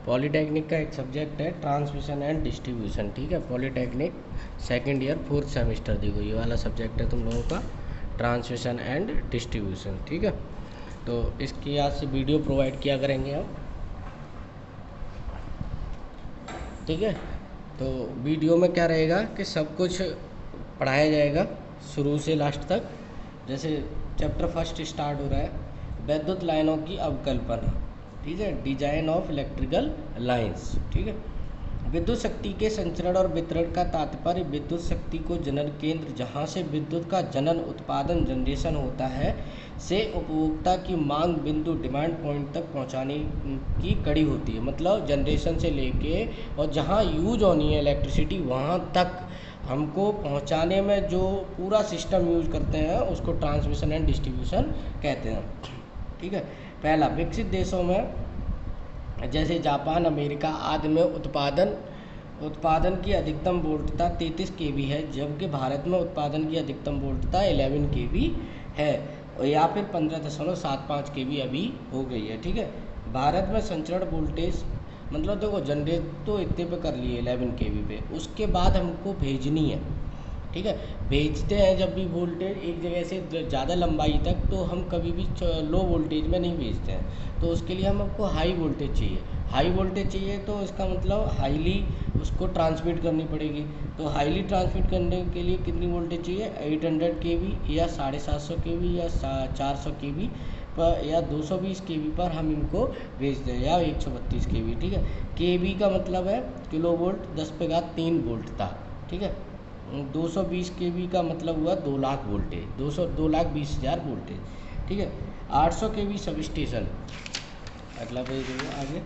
Polytechnic का एक subject है ट्रांसमिशन एंड डिस्ट्रीब्यूशन, ठीक है। Polytechnic second year 4th semester, देखो ये वाला सब्जेक्ट है तुम लोगों का, ट्रांसमिशन एंड डिस्ट्रीब्यूशन, ठीक है। तो इसकी आज से वीडियो प्रोवाइड किया करेंगे हम, ठीक है। तो वीडियो में क्या रहेगा कि सब कुछ पढ़ाया जाएगा शुरू से लास्ट तक। जैसे चैप्टर फर्स्ट स्टार्ट हो रहा है, विद्युत लाइनों की अवकल्पना, ठीक है, डिजाइन ऑफ इलेक्ट्रिकल लाइंस, ठीक है। विद्युत शक्ति के संचरण और वितरण का तात्पर्य विद्युत शक्ति को जनन केंद्र, जहां से विद्युत का जनन उत्पादन जनरेशन होता है, से उपभोक्ता की मांग बिंदु डिमांड पॉइंट तक पहुंचाने की कड़ी होती है। मतलब जनरेशन से लेके और जहां यूज होनी है इलेक्ट्रिसिटी वहां तक हमको पहुंचाने में जो पूरा सिस्टम यूज करते हैं उसको ट्रांसमिशन एंड डिस्ट्रीब्यूशन कहते हैं, ठीक है। पहला, विकसित देशों में जैसे जापान, अमेरिका आदि में उत्पादन की अधिकतम वोल्टता 33 kV है, जबकि भारत में उत्पादन की अधिकतम वोल्टता 11 kV है, या फिर 15.75 kV अभी हो गई है, ठीक है। भारत में संचरण वोल्टेज मतलब देखो जनरेट तो इतने पे कर लिए 11 kV पे, उसके बाद हमको भेजनी है, ठीक है। भेजते हैं जब भी वोल्टेज एक जगह से ज़्यादा लंबाई तक, तो हम कभी भी लो वोल्टेज में नहीं भेजते हैं, तो उसके लिए हमको हाई वोल्टेज चाहिए। हाई वोल्टेज चाहिए तो इसका मतलब हाईली उसको ट्रांसमिट करनी पड़ेगी। तो हाईली ट्रांसमिट करने के लिए कितनी वोल्टेज चाहिए, 800 kV या 750 kV या 400 kV पर या 220 kV पर हम इनको भेजते हैं, या 132 kV, ठीक है। kV का मतलब है किलो वोल्ट 10⁻³ वोल्ट था, ठीक है। 220 kV का मतलब हुआ 2 लाख वोल्टेज, 2,20,000 वोल्टेज, ठीक है। 800 kV सब स्टेशन, अगला पेज आगे।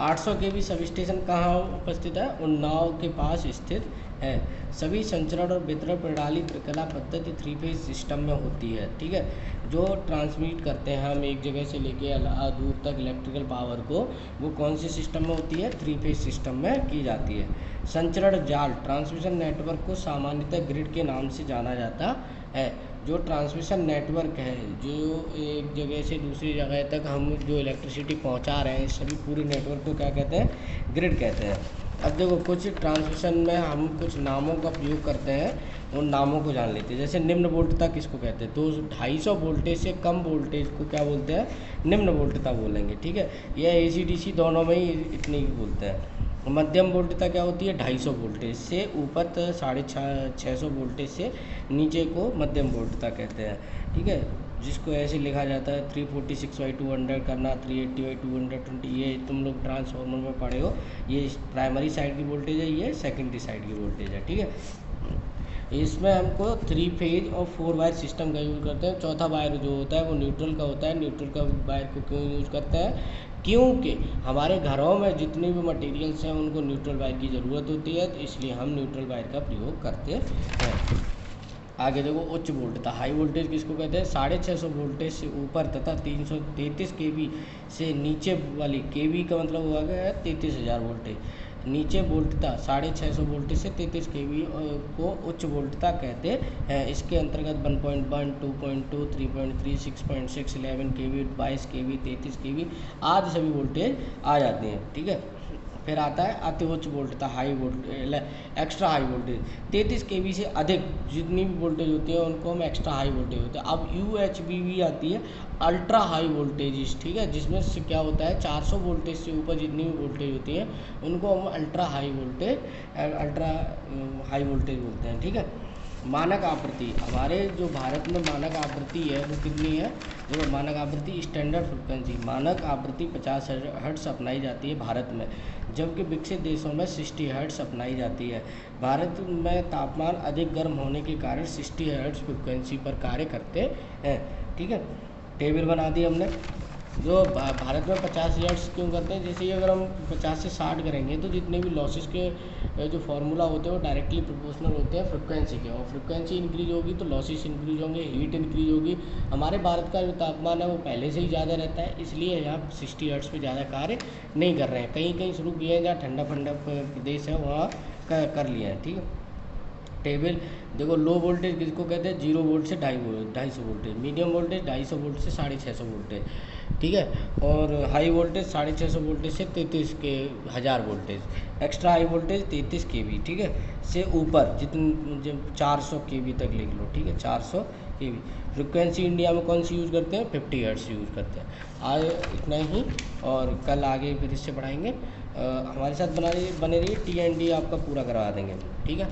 800 kV सब स्टेशन कहाँ उपस्थित है, उन्नाव के पास स्थित है। सभी संचरण और वितरण प्रणाली प्रक्रिया पद्धति 3 फेज सिस्टम में होती है, ठीक है। जो ट्रांसमिट करते हैं हम एक जगह से लेके दूर तक इलेक्ट्रिकल पावर को, वो कौन से सिस्टम में होती है, 3 फेज सिस्टम में की जाती है। संचरण जाल ट्रांसमिशन नेटवर्क को सामान्यतः ग्रिड के नाम से जाना जाता है। जो ट्रांसमिशन नेटवर्क है, जो एक जगह से दूसरी जगह तक हम जो इलेक्ट्रिसिटी पहुंचा रहे हैं, सभी पूरे नेटवर्क को क्या कहते हैं, ग्रिड कहते हैं। अब देखो कुछ ट्रांसमिशन में हम कुछ नामों का प्रयोग करते हैं, उन नामों को जान लेते हैं। जैसे निम्न वोल्टता किसको कहते हैं, तो 250 वोल्टेज से कम वोल्टेज को क्या बोलते हैं, निम्न वोल्टता बोलेंगे, ठीक है। यह AC/DC दोनों में ही इतनी ही बोलते हैं। मध्यम वोल्टता क्या होती है, 250 वोल्टेज से ऊपर 650 वोल्टेज से नीचे को मध्यम वोल्टता कहते हैं, ठीक है। जिसको ऐसे लिखा जाता है 346/200 करना, 380/220, ये तुम लोग ट्रांसफार्मर में पढ़े हो। ये प्राइमरी साइड की वोल्टेज है, ये सेकेंडरी साइड की वोल्टेज है, ठीक है। इसमें हमको 3 फेज और 4 वायर सिस्टम का यूज़ करते हैं। चौथा वायर जो होता है वो न्यूट्रल का होता है। न्यूट्रल का वायर को क्यों यूज़ करते हैं, क्योंकि हमारे घरों में जितने भी मटेरियल्स हैं उनको न्यूट्रल वायर की ज़रूरत होती है, तो इसलिए हम न्यूट्रल वायर का प्रयोग करते हैं। आगे देखो उच्च वोल्टता, हाई वोल्टेज किसको कहते हैं, 650 वोल्टेज से ऊपर तथा 333 kV से नीचे वाली, kV का मतलब हुआ गया 33,000 वोल्टेज, नीचे वोल्टता 650 वोल्टेज से 33 kV को उच्च वोल्टता कहते हैं। इसके अंतर्गत 1.1, 2.2, 3.3, 6.6, 11 kV, 22 kV, 33 kV आदि सभी वोल्टेज आ जाते हैं, ठीक है। फिर आता है अति उच्च वोल्टता, high voltage, extra high voltage. 33 kV से अधिक जितनी भी वोल्टेज होती है उनको हम एक्स्ट्रा हाई वोल्टेज होते हैं। अब UHVV आती है, अल्ट्रा हाई वोल्टेज, ठीक है, जिसमें से क्या होता है 400 वोल्टेज से ऊपर जितनी भी वोल्टेज होती है उनको हम अल्ट्रा हाई वोल्टेज बोलते हैं, ठीक है। मानक आवृत्ति, हमारे जो भारत में मानक आवृत्ति है वो कितनी है, देखो मानक आवृत्ति स्टैंडर्ड फ्रिक्वेंसी, मानक आवृत्ति 50 हर्ट्ज अपनाई जाती है भारत में, जबकि विकसित देशों में 60 हर्ट्ज अपनाई जाती है। भारत में तापमान अधिक गर्म होने के कारण 60 हर्ट्ज फ्रिक्वेंसी पर कार्य करते हैं, ठीक है। टेबल बना दी हमने। जो भारत में 50 हर्ट्ज क्यों करते हैं, जैसे कि अगर हम 50 से 60 करेंगे तो जितने भी लॉसेस के जो फार्मूला होते हैं वो डायरेक्टली प्रोपोर्शनल होते हैं फ्रिक्वेंसी के, और फ्रिक्वेंसी इंक्रीज होगी तो लॉसेस इंक्रीज होंगे, हीट इंक्रीज होगी। हमारे भारत का जो तापमान है वो पहले से ही ज़्यादा रहता है, इसलिए यहाँ 60 हर्ट्ज पे ज़्यादा कार्य नहीं कर रहे हैं। कहीं कहीं शुरू किए हैं जहाँ ठंडा ठंडा प्रदेश है वहाँ कर लिए हैं, ठीक है। टेबल देखो, लो वोल्टेज किसको कहते हैं, 0 वोल्ट से 250 वोल्टेज, मीडियम वोल्टेज 250 वोल्ट से 650 वोल्टेज, ठीक है, और हाई वोल्टेज 650 वोल्टेज से 33 के 1000 वोल्टेज, एक्स्ट्रा हाई वोल्टेज 33 केवी, ठीक है, से ऊपर जितने 400 केवी तक लिख लो, ठीक है, 400 केवी। फ्रिक्वेंसी इंडिया में कौन सी यूज़ करते हैं, 50 हर्ट्ज़ यूज़ करते हैं। आज इतना ही, और कल आगे फिर इससे पढ़ाएंगे। हमारे साथ बने रहिए, TND आपका पूरा करवा देंगे, ठीक है।